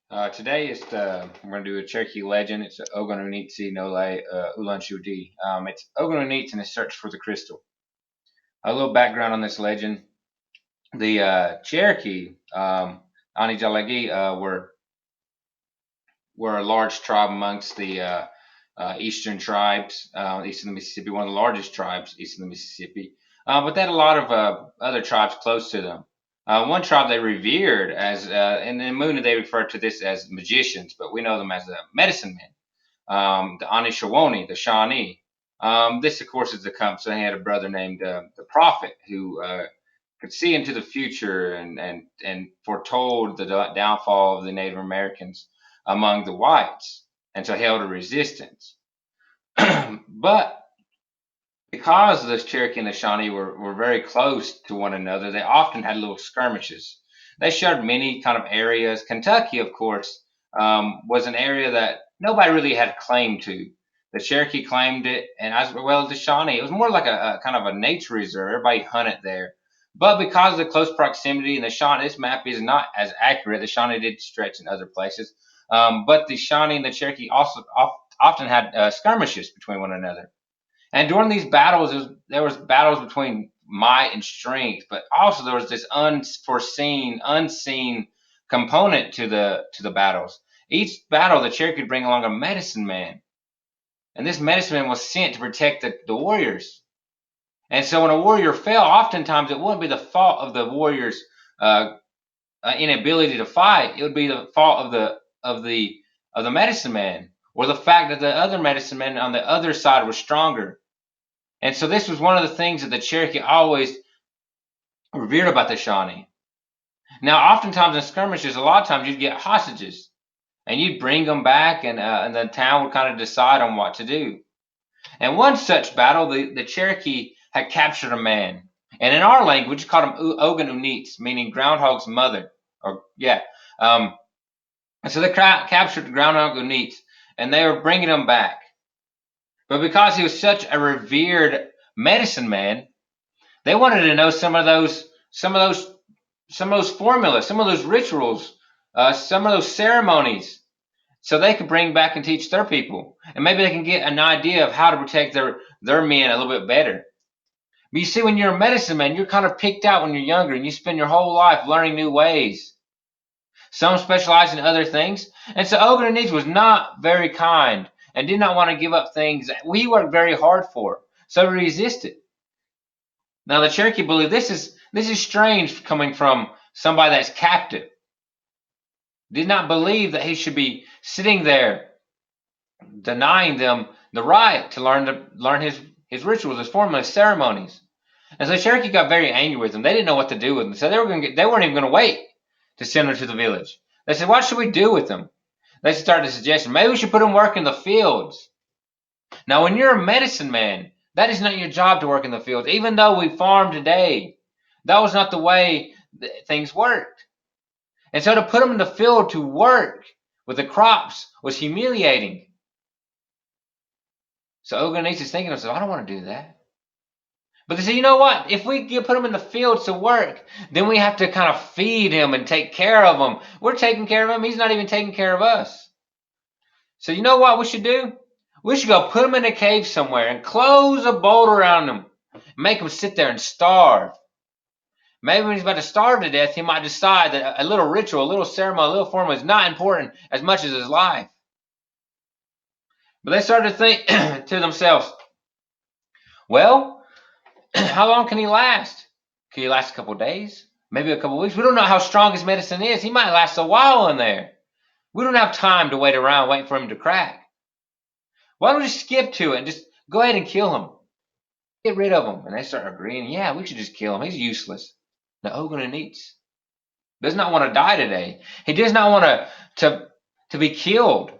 Today we're going to do a Cherokee legend. It's Ogan-U-ni-tsi no Ulan-Shu-di. It's Ogan-U-ni-tsi in his search for the crystal. A little background on this legend. The Cherokee, Ani-Jalagi, were a large tribe amongst the eastern tribes, east of the Mississippi, one of the largest tribes east of the Mississippi. But they had a lot of other tribes close to them. One tribe they revered as, in the Moon, they refer to this as magicians, but we know them as medicine men. The Anishinaabe, the Shawnee. This, of course, is the come. So he had a brother named the Prophet who could see into the future and foretold the downfall of the Native Americans among the whites, and so held a resistance. But because the Cherokee and the Shawnee were very close to one another, they often had little skirmishes. They shared many kind of areas. Kentucky, of course, was an area that nobody really had claim to. The Cherokee claimed it, and as well as the Shawnee. It was more like a kind of a nature reserve. Everybody hunted there. But because of the close proximity, and the Shawnee, this map is not as accurate. The Shawnee did stretch in other places, but the Shawnee and the Cherokee also often had skirmishes between one another. And during these battles, there was battles between might and strength, but also there was this unforeseen, unseen component to the battles. Each battle, the Cherokee would bring along a medicine man, and this medicine man was sent to protect the warriors. And so when a warrior fell, oftentimes it wouldn't be the fault of the warrior's uh, inability to fight. It would be the fault of the medicine man, or the fact that the other medicine man on the other side was stronger. And so this was one of the things that the Cherokee always revered about the Shawnee. Now, oftentimes in skirmishes, a lot of times you'd get hostages, and you'd bring them back, and the town would kind of decide on what to do. And one such battle, the Cherokee had captured a man, and in our language, we called him Ogan-U-ni-tsi, meaning groundhog's mother, or yeah. Um, and so they captured groundhog U-ni-tsi, and they were bringing him back. But because he was such a revered medicine man, they wanted to know some of those formulas, some of those rituals, some of those ceremonies, so they could bring back and teach their people, and maybe they can get an idea of how to protect their men a little bit better. But you see, when you're a medicine man, you're kind of picked out when you're younger, and you spend your whole life learning new ways. Some specialize in other things, and so Ogan was not very kind and did not want to give up things that we worked very hard for, so he resisted. Now the Cherokee believe this is strange coming from somebody that's captive. Did not believe that he should be sitting there denying them the right to learn his rituals, his formulas, his ceremonies. And so the Cherokee got very angry with them. They didn't know what to do with them. So they weren't even gonna wait to send them to the village. They said, what should we do with them? They started suggesting maybe we should put them work in the fields. Now when you're a medicine man, that is not your job to work in the fields. Even though we farm today, that was not the way things worked. And so to put them in the field to work with the crops was humiliating. So Ogun-U-ni-tsi is thinking to himself, I don't want to do that. But they say, you know what? If we put him in the fields to work, then we have to kind of feed him and take care of him. We're taking care of him. He's not even taking care of us. So you know what we should do? We should go put him in a cave somewhere and close a bolt around him. Make him sit there and starve. Maybe when he's about to starve to death, he might decide that a little ritual, a little ceremony, a little form is not important as much as his life. But they started to think to themselves, well, how long can he last? Can he last a couple of days? Maybe a couple of weeks? We don't know how strong his medicine is. He might last a while in there. We don't have time to wait around waiting for him to crack. Why don't we just skip to it and just go ahead and kill him? Get rid of him. And they start agreeing, yeah, we should just kill him. He's useless. Now Ogun-U-ni-tsi does not want to die today. He does not want to be killed.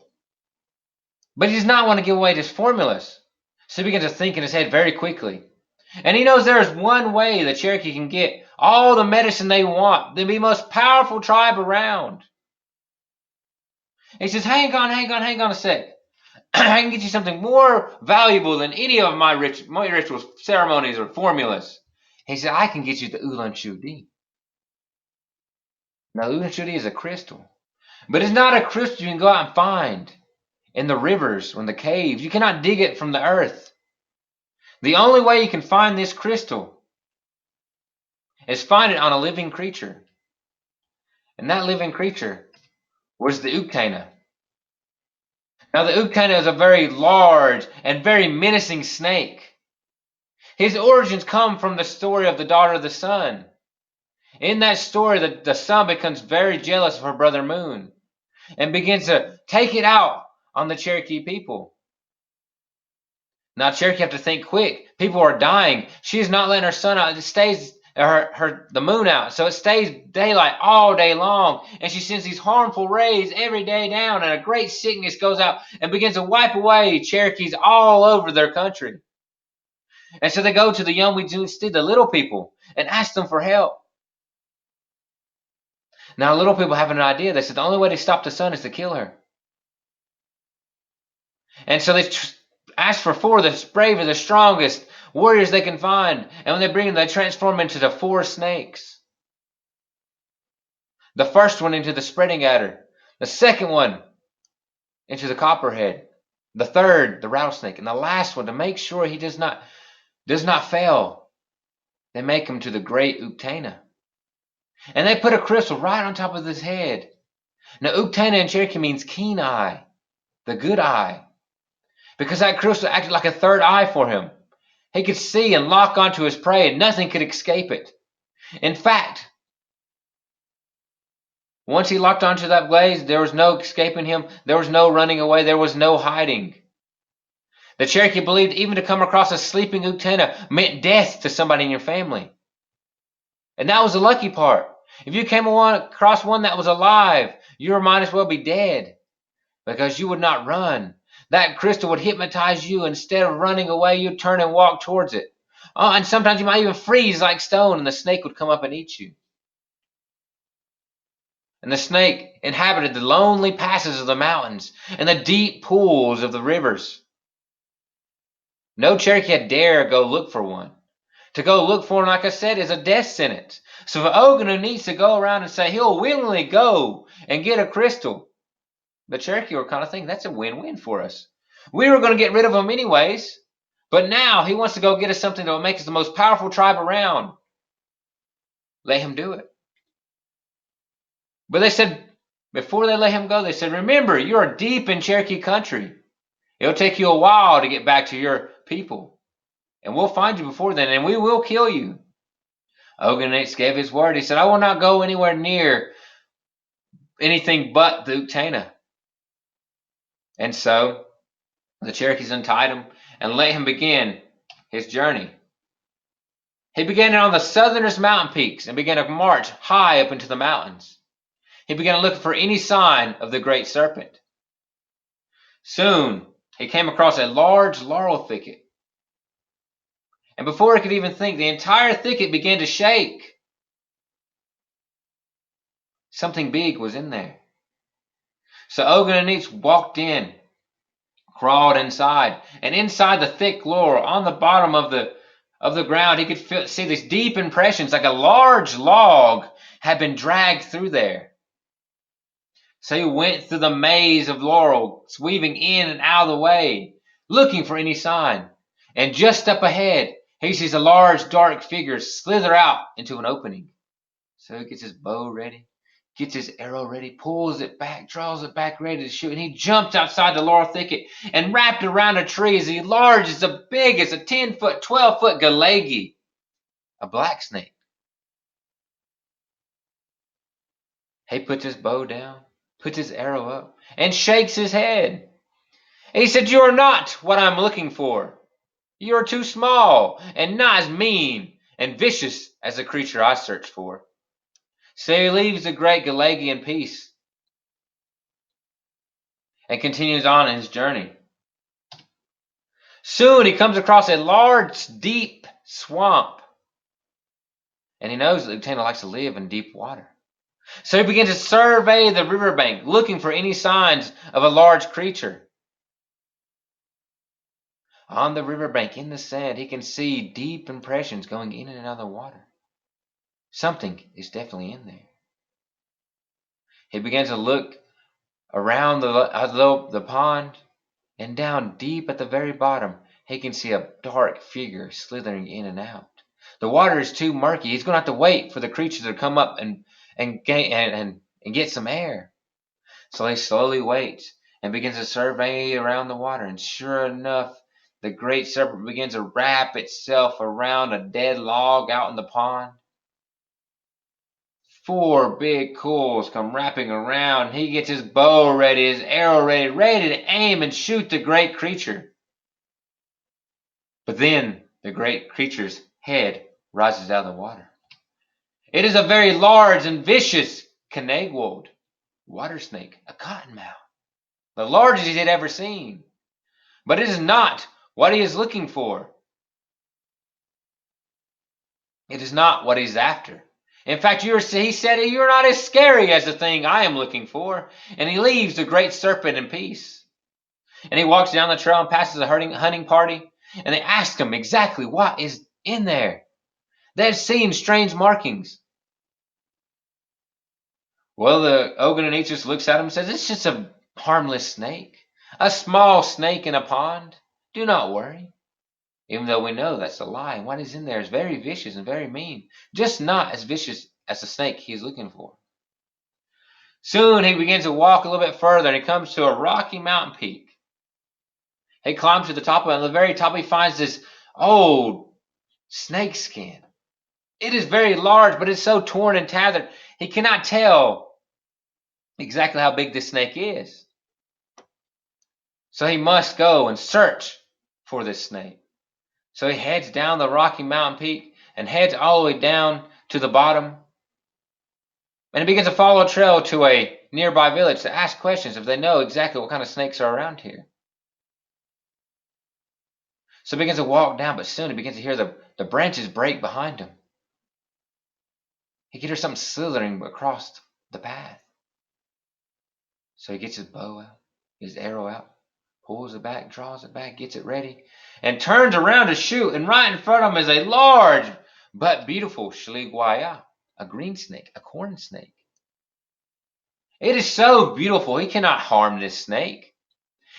But he does not want to give away his formulas. So he begins to think in his head very quickly. And he knows there is one way the Cherokee can get all the medicine they want, the most powerful tribe around. He says, hang on a sec. I can get you something more valuable than any of my rituals, ceremonies, or formulas. He said, I can get you the Ulan-Shu-di. Now, Ulan-Shu-di is a crystal. But it's not a crystal you can go out and find in the rivers or in the caves. You cannot dig it from the earth. The only way you can find this crystal is find it on a living creature. And that living creature was the Uktena. Now, the Uktena is a very large and very menacing snake. His origins come from the story of the daughter of the sun. In that story, the sun becomes very jealous of her brother Moon and begins to take it out on the Cherokee people. Now, Cherokee have to think quick. People are dying. She's not letting her sun out. It stays the moon out, so it stays daylight all day long. And she sends these harmful rays every day down, and a great sickness goes out and begins to wipe away Cherokees all over their country. And so they go to the Ogan-U-ni-tsi, the little people, and ask them for help. Now, little people have an idea. They said the only way to stop the sun is to kill her. And so they ask for four of the bravest, the strongest warriors they can find. And when they bring them, they transform into the four snakes. The first one into the spreading adder. The second one into the copperhead. The third, the rattlesnake. And the last one, to make sure he does not fail, they make him to the great Uktena. And they put a crystal right on top of his head. Now, Uktena in Cherokee means keen eye, the good eye. Because that crystal acted like a third eye for him. He could see and lock onto his prey, and nothing could escape it. In fact, once he locked onto that blaze, there was no escaping him. There was no running away. There was no hiding. The Cherokee believed even to come across a sleeping Uktena meant death to somebody in your family. And that was the lucky part. If you came across one that was alive, you might as well be dead, because you would not run. That crystal would hypnotize you. Instead of running away, you'd turn and walk towards it. And sometimes you might even freeze like stone, and the snake would come up and eat you. And the snake inhabited the lonely passes of the mountains and the deep pools of the rivers. No Cherokee had dare go look for one. To go look for one, like I said, is a death sentence. So for Ogan-U-ni-tsi to go around and say he'll willingly go and get a crystal, the Cherokee were kind of thinking that's a win-win for us. We were going to get rid of him anyways, but now he wants to go get us something that will make us the most powerful tribe around. Let him do it. But they said, before they let him go, they said, remember, you are deep in Cherokee country. It'll take you a while to get back to your people. And we'll find you before then, and we will kill you. Ogan-U-ni-tsi gave his word. He said, I will not go anywhere near anything but the Uktena. And so the Cherokees untied him and let him begin his journey. He began on the southernest mountain peaks and began to march high up into the mountains. He began looking for any sign of the great serpent. Soon, he came across a large laurel thicket. And before he could even think, the entire thicket began to shake. Something big was in there. So Ogan-U-ni-tsi walked in, crawled inside, and inside the thick laurel, on the bottom of the ground, he could see these deep impressions, like a large log had been dragged through there. So he went through the maze of laurel, weaving in and out of the way, looking for any sign. And just up ahead, he sees a large, dark figure slither out into an opening. So he gets his bow ready, gets his arrow ready, pulls it back, draws it back, ready to shoot. And he jumped outside the laurel thicket and wrapped around a tree as large, as big as a 10-foot, 12-foot galegi, a black snake. He puts his bow down, puts his arrow up, and shakes his head. And he said, you are not what I'm looking for. You are too small and not as mean and vicious as the creature I search for. So he leaves the great galegi in peace and continues on in his journey. Soon he comes across a large, deep swamp. And he knows that Uktena likes to live in deep water. So he begins to survey the riverbank, looking for any signs of a large creature. On the riverbank, in the sand, he can see deep impressions going in and out of the water. Something is definitely in there. He begins to look around the pond, and down deep at the very bottom, he can see a dark figure slithering in and out. The water is too murky. He's going to have to wait for the creature to come up and get some air. So he slowly waits and begins to survey around the water. And sure enough, the great serpent begins to wrap itself around a dead log out in the pond. 4 big coals come wrapping around. He gets his bow ready, his arrow ready, ready to aim and shoot the great creature. But then the great creature's head rises out of the water. It is a very large and vicious Kenegwold water snake, a cottonmouth, the largest he had ever seen. But it is not what he is looking for. It is not what he's after. In fact, he said, "You're not as scary as the thing I am looking for." And he leaves the great serpent in peace. And he walks down the trail and passes a hunting party. And they ask him exactly what is in there. They've seen strange markings. Well, the Ogan-U-ni-tsi looks at him and says, "It's just a harmless snake. A small snake in a pond. Do not worry." Even though we know that's a lie, and what is in there is very vicious and very mean, just not as vicious as the snake he is looking for. Soon he begins to walk a little bit further, and he comes to a rocky mountain peak. He climbs to the top of it, and at the very top he finds this old snake skin. It is very large, but it's so torn and tattered, he cannot tell exactly how big this snake is. So he must go and search for this snake. So he heads down the rocky mountain peak and heads all the way down to the bottom. And he begins to follow a trail to a nearby village to ask questions if they know exactly what kind of snakes are around here. So he begins to walk down, but soon he begins to hear the branches break behind him. He can hear something slithering across the path. So he gets his bow out, his arrow out, pulls it back, draws it back, gets it ready, and turns around to shoot. And right in front of him is a large but beautiful shligwaya, a green snake, a corn snake. It is so beautiful, he cannot harm this snake.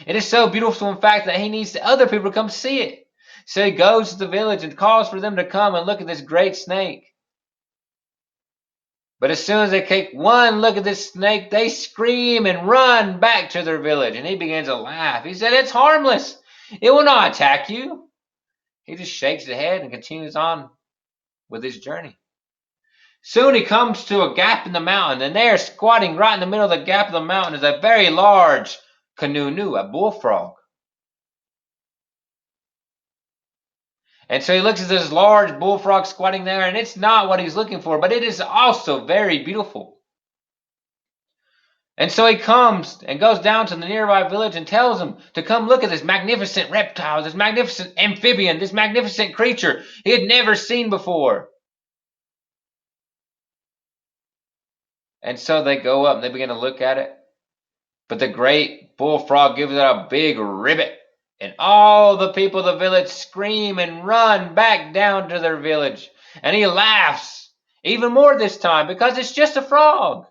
It is so beautiful, in fact, that he needs other people to come see it. So he goes to the village and calls for them to come and look at this great snake. But as soon as they take one look at this snake, they scream and run back to their village. And he begins to laugh. He said, "It's harmless. It will not attack you." He just shakes his head and continues on with his journey. Soon he comes to a gap in the mountain, and there, squatting right in the middle of the gap of the mountain, is a very large Ogan-U-ni-tsi, a bullfrog. And so he looks at this large bullfrog squatting there, and it's not what he's looking for, but it is also very beautiful. And so he comes and goes down to the nearby village and tells them to come look at this magnificent reptile, this magnificent amphibian, this magnificent creature he had never seen before. And so they go up and they begin to look at it. But the great bullfrog gives it a big ribbit. And all the people of the village scream and run back down to their village. And he laughs even more this time because it's just a frog.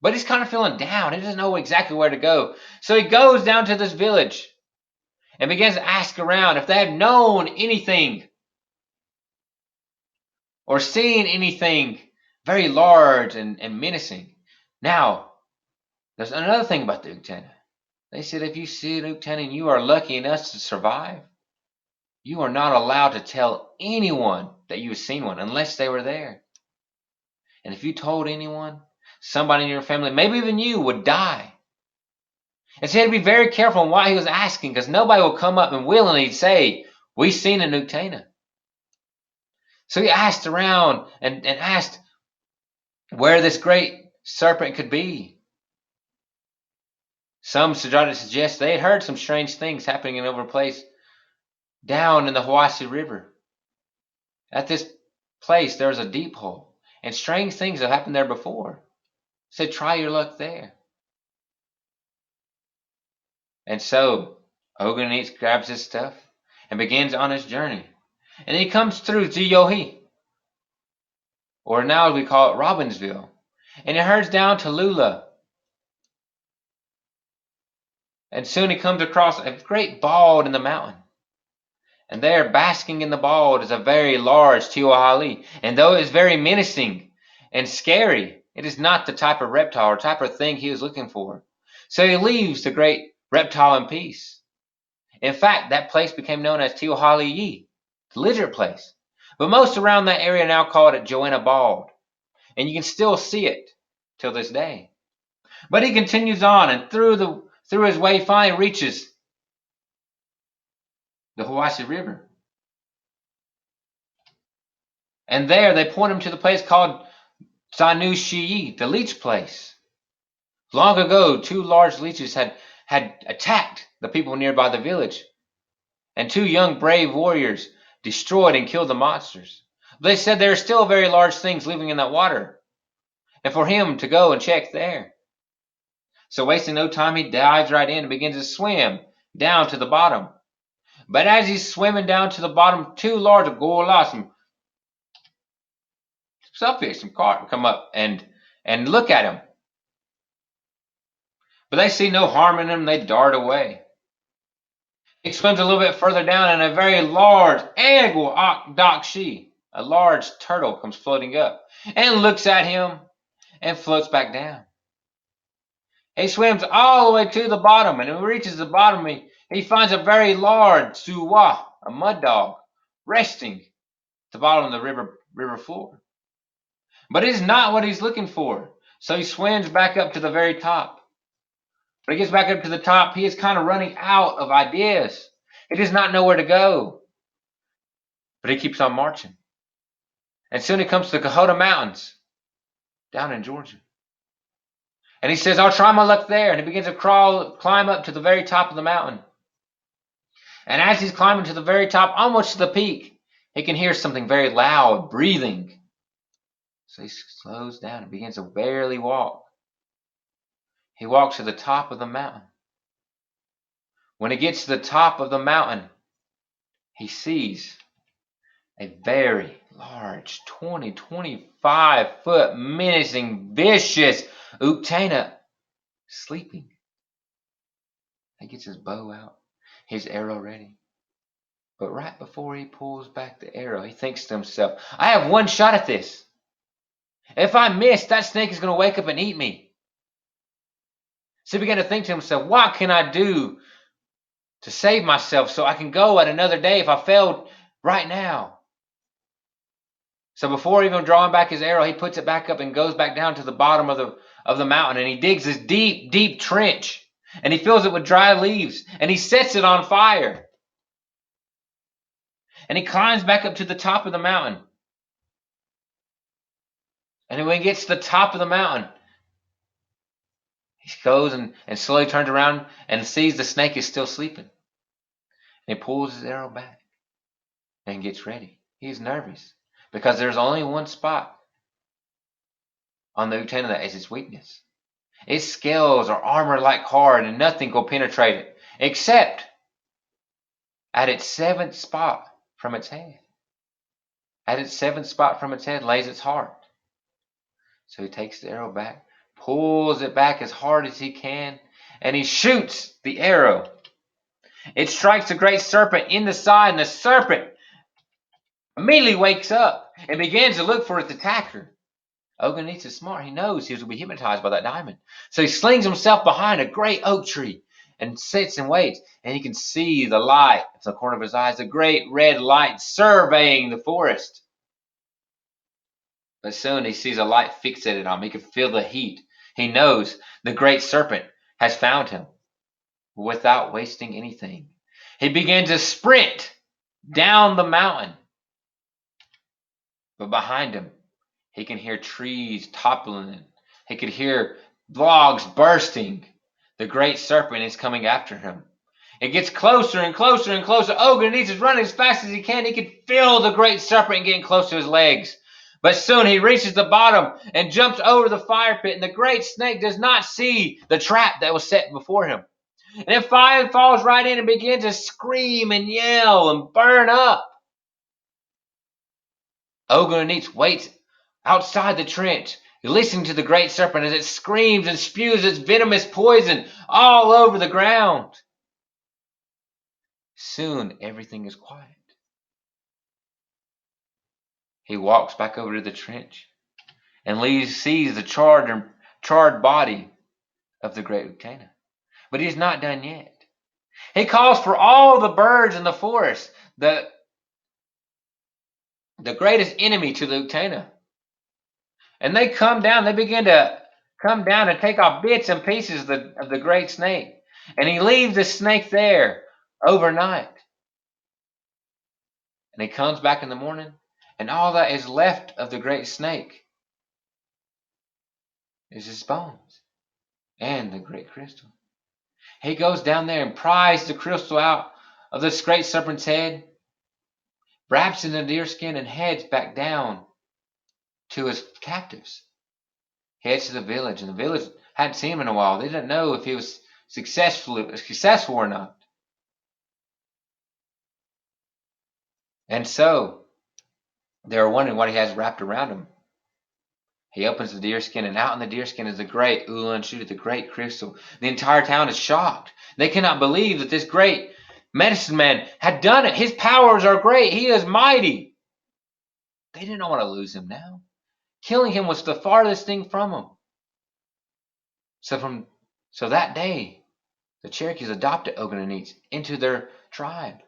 But he's kind of feeling down. He doesn't know exactly where to go. So he goes down to this village and begins to ask around if they have known anything or seen anything very large and menacing. Now, there's another thing about the Uktena. They said if you see an Uktena and you are lucky enough to survive, you are not allowed to tell anyone that you have seen one unless they were there. And if you told anyone, somebody in your family, maybe even you, would die. And so he had to be very careful on what he was asking, because nobody will come up and willingly say, "We've seen an Uktena." So he asked around and asked where this great serpent could be. Some started to suggest they had heard some strange things happening in over a place down in the Hiwassee River. At this place, there was a deep hole, and strange things have happened there before. Said, "Try your luck there." And so Ogan-U-ni-tsi grabs his stuff and begins on his journey. And he comes through Ziyohi, or now we call it Robbinsville. And he heads down to Lula. And soon he comes across a great bald in the mountain. And there, basking in the bald, is a very large tiohali. And though it is very menacing and scary, it is not the type of reptile or type of thing he was looking for. So he leaves the great reptile in peace. In fact, that place became known as Tiohali-Yi, the lizard place. But most around that area now call it Joanna Bald. And you can still see it till this day. But he continues on, and through his way finally reaches the Hiwassee River. And there they point him to the place called Sanu-Shi-Yi, the leech place. Long ago, two large leeches had attacked the people nearby the village, and two young brave warriors destroyed and killed the monsters. They said there are still very large things living in that water, and for him to go and check there. So wasting no time, he dives right in and begins to swim down to the bottom. But as he's swimming down to the bottom, two large gorillas, some selfish, some carp come up and look at him. But they see no harm in him, they dart away. He swims a little bit further down, and a very large Dakshi, a large turtle, comes floating up and looks at him and floats back down. He swims all the way to the bottom, and when he reaches the bottom, he finds a very large Suwa, a mud dog, resting at the bottom of the river floor. But it is not what he's looking for, so he swims back up to the very top. When he gets back up to the top, he is kind of running out of ideas. He does not know where to go, but he keeps on marching. And soon he comes to the Cohota Mountains down in Georgia. And he says, I'll try my luck there. And he begins to climb up to the very top of the mountain. And as he's climbing to the very top, almost to the peak, he can hear something very loud breathing. So he slows down and begins to barely walk. He walks to the top of the mountain. When he gets to the top of the mountain, he sees a very large 25-foot menacing, vicious Uktena sleeping. He gets his bow out, his arrow ready. But right before he pulls back the arrow, he thinks to himself, I have one shot at this. If I miss, that snake is going to wake up and eat me. So he began to think to himself, what can I do to save myself so I can go at another day if I failed right now? So before even drawing back his arrow, he puts it back up and goes back down to the bottom of the mountain, and he digs this deep, deep trench, and he fills it with dry leaves, and he sets it on fire. And he climbs back up to the top of the mountain. And when he gets to the top of the mountain, he goes and slowly turns around and sees the snake is still sleeping. And he pulls his arrow back and gets ready. He's nervous because there's only one spot on the Uktena that is its weakness. Its scales are armor-like hard, and nothing will penetrate it except at its seventh spot from its head. At its seventh spot from its head lays its heart. So he takes the arrow back, pulls it back as hard as he can, and he shoots the arrow. It strikes the great serpent in the side, and the serpent immediately wakes up and begins to look for its attacker. Ogan-U-ni-tsi is smart. He knows he will be hypnotized by that diamond. So he slings himself behind a great oak tree and sits and waits. And he can see the light at the corner of his eyes, the great red light surveying the forest. But soon he sees a light fixated on him. He can feel the heat. He knows the great serpent has found him. Without wasting anything, he began to sprint down the mountain. But behind him, he can hear trees toppling. He could hear logs bursting. The great serpent is coming after him. It gets closer and closer and closer. Ogan-U-ni-tsi is running as fast as he can. He can feel the great serpent getting close to his legs. But soon he reaches the bottom and jumps over the fire pit. And the great snake does not see the trap that was set before him. And it finally falls right in and begins to scream and yell and burn up. Ogan-U-ni-tsi waits outside the trench You're listening to the great serpent as it screams and spews its venomous poison all over the ground. Soon everything is quiet. He walks back over to the trench and sees the charred body of the great Uktena. But he's not done yet. He calls for all the birds in the forest, the greatest enemy to the Uktena. And they come down, they begin to come down and take off bits and pieces of the great snake. And he leaves the snake there overnight. And he comes back in the morning, and all that is left of the great snake is his bones and the great crystal. He goes down there and pries the crystal out of this great serpent's head, wraps it in a deerskin, and heads back down to his captives. He heads to the village, and the village hadn't seen him in a while. They didn't know if he was successful or not. And so they were wondering what he has wrapped around him. He opens the deerskin, and out in the deerskin is the great Uktena, the great crystal. The entire town is shocked. They cannot believe that this great medicine man had done it. His powers are great. He is mighty. They didn't want to lose him now. Killing him was the farthest thing from them. So that day, the Cherokees adopted Ogan-U-ni-tsi into their tribe.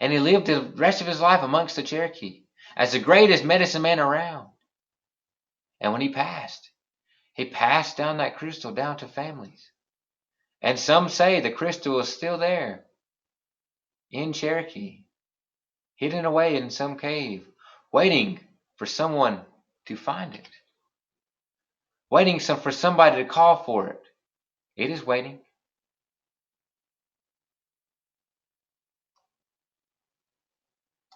And he lived the rest of his life amongst the Cherokee as the greatest medicine man around. And when he passed down that crystal down to families. And some say the crystal is still there in Cherokee, hidden away in some cave, waiting for someone to find it, waiting for somebody to call for it. It is waiting.